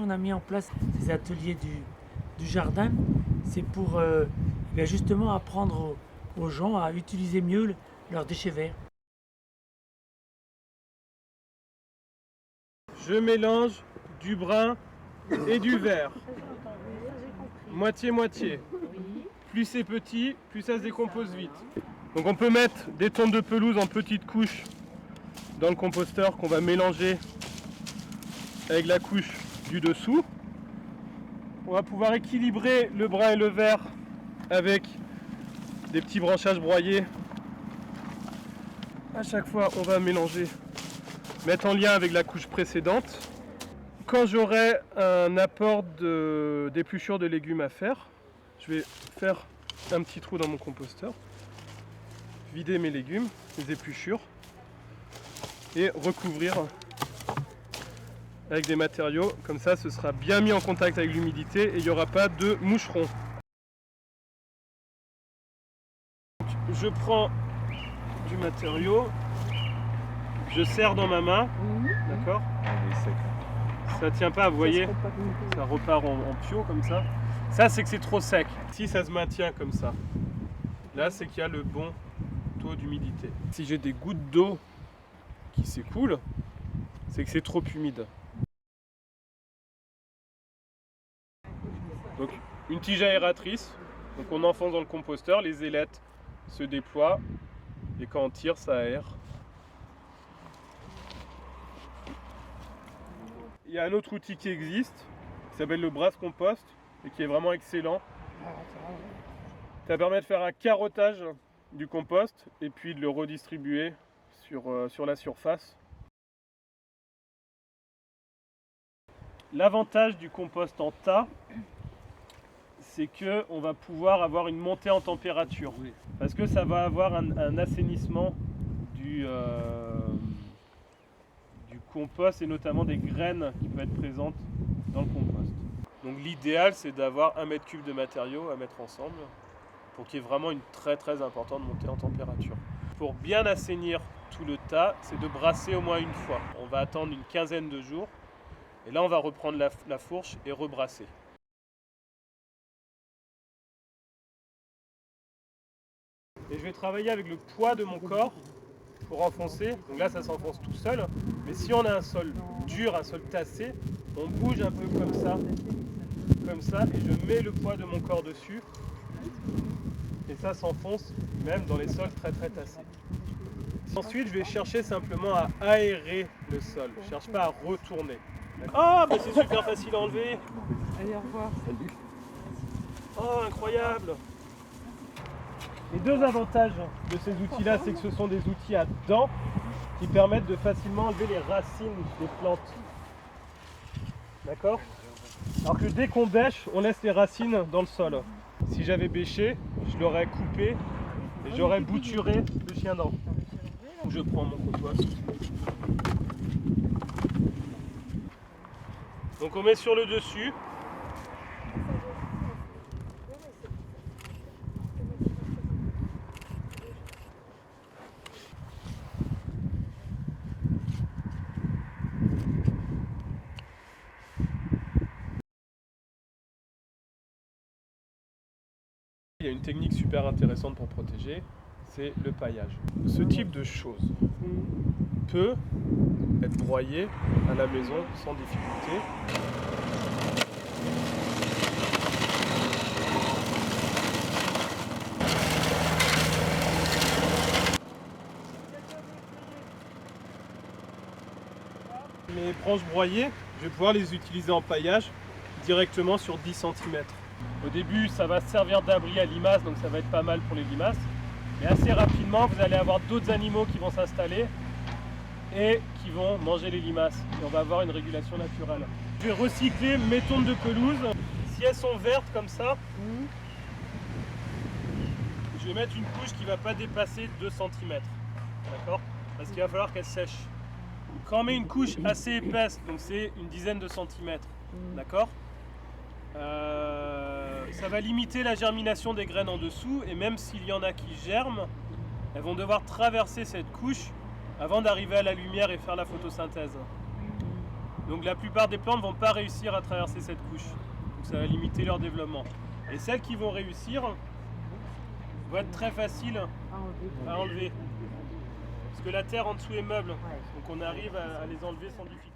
on a mis en place ces ateliers du jardin. C'est pour justement apprendre aux gens à utiliser mieux leurs déchets verts. Je mélange du brun et du vert. Moitié-moitié. Plus c'est petit, plus ça se décompose vite. Donc on peut mettre des tonnes de pelouse en petites couches dans le composteur qu'on va mélanger avec la couche du dessous. On va pouvoir équilibrer le brun et le vert avec des petits branchages broyés. À chaque fois, on va mélanger, mettre en lien avec la couche précédente. Quand j'aurai un apport d'épluchures de légumes à faire, je vais faire un petit trou dans mon composteur, vider mes légumes, les épluchures, et recouvrir avec des matériaux. Comme ça, ce sera bien mis en contact avec l'humidité et il n'y aura pas de moucherons. Je prends du matériau, je serre dans ma main, d'accord ? Ça tient pas, vous voyez, ça repart en pio comme ça. Ça, c'est que c'est trop sec. Si ça se maintient comme ça, là, c'est qu'il y a le bon taux d'humidité. Si j'ai des gouttes d'eau qui s'écoulent, c'est que c'est trop humide. Donc, une tige aératrice, donc on enfonce dans le composteur, les ailettes se déploient et quand on tire, ça aère. Il y a un autre outil qui existe, qui s'appelle le brasse compost et qui est vraiment excellent. Ça permet de faire un carottage du compost et puis de le redistribuer sur la surface. L'avantage du compost en tas, c'est qu'on va pouvoir avoir une montée en température. Parce que ça va avoir un assainissement du compost et notamment des graines qui peuvent être présentes dans le compost. Donc l'idéal, c'est d'avoir 1 mètre cube de matériaux à mettre ensemble pour qu'il y ait vraiment une très très importante montée en température. Pour bien assainir tout le tas, c'est de brasser au moins une fois. On va attendre une quinzaine de jours et là on va reprendre la fourche et rebrasser. Et je vais travailler avec le poids de mon corps pour enfoncer. Donc là ça s'enfonce tout seul, mais si on a un sol dur, un sol tassé, on bouge un peu comme ça, et je mets le poids de mon corps dessus, et ça s'enfonce même dans les sols très très tassés. Ensuite je vais chercher simplement à aérer le sol, je ne cherche pas à retourner. Ah bah c'est super facile à enlever. Allez, au revoir. Salut. Oh incroyable. Les deux avantages de ces outils-là, c'est que ce sont des outils à dents qui permettent de facilement enlever les racines des plantes. D'accord ? Alors que dès qu'on bêche, on laisse les racines dans le sol. Si j'avais bêché, je l'aurais coupé et j'aurais bouturé le chien-dent. Je prends mon compost. Donc on met sur le dessus. Il y a une technique super intéressante pour protéger, c'est le paillage. Ce type de choses peut être broyé à la maison sans difficulté. Mes branches broyées, je vais pouvoir les utiliser en paillage directement sur 10 cm. Au début, ça va servir d'abri à limaces, donc ça va être pas mal pour les limaces. Mais assez rapidement, vous allez avoir d'autres animaux qui vont s'installer et qui vont manger les limaces. Et on va avoir une régulation naturelle. Je vais recycler mes tonnes de pelouse. Si elles sont vertes comme ça, je vais mettre une couche qui ne va pas dépasser 2 cm. D'accord ? Parce qu'il va falloir qu'elle sèche. Quand on met une couche assez épaisse, donc c'est une dizaine de centimètres, d'accord ? Ça va limiter la germination des graines en dessous, et même s'il y en a qui germent, elles vont devoir traverser cette couche avant d'arriver à la lumière et faire la photosynthèse. Donc la plupart des plantes ne vont pas réussir à traverser cette couche. Donc ça va limiter leur développement. Et celles qui vont réussir vont être très faciles à enlever. Parce que la terre en dessous est meuble. Donc on arrive à les enlever sans difficulté.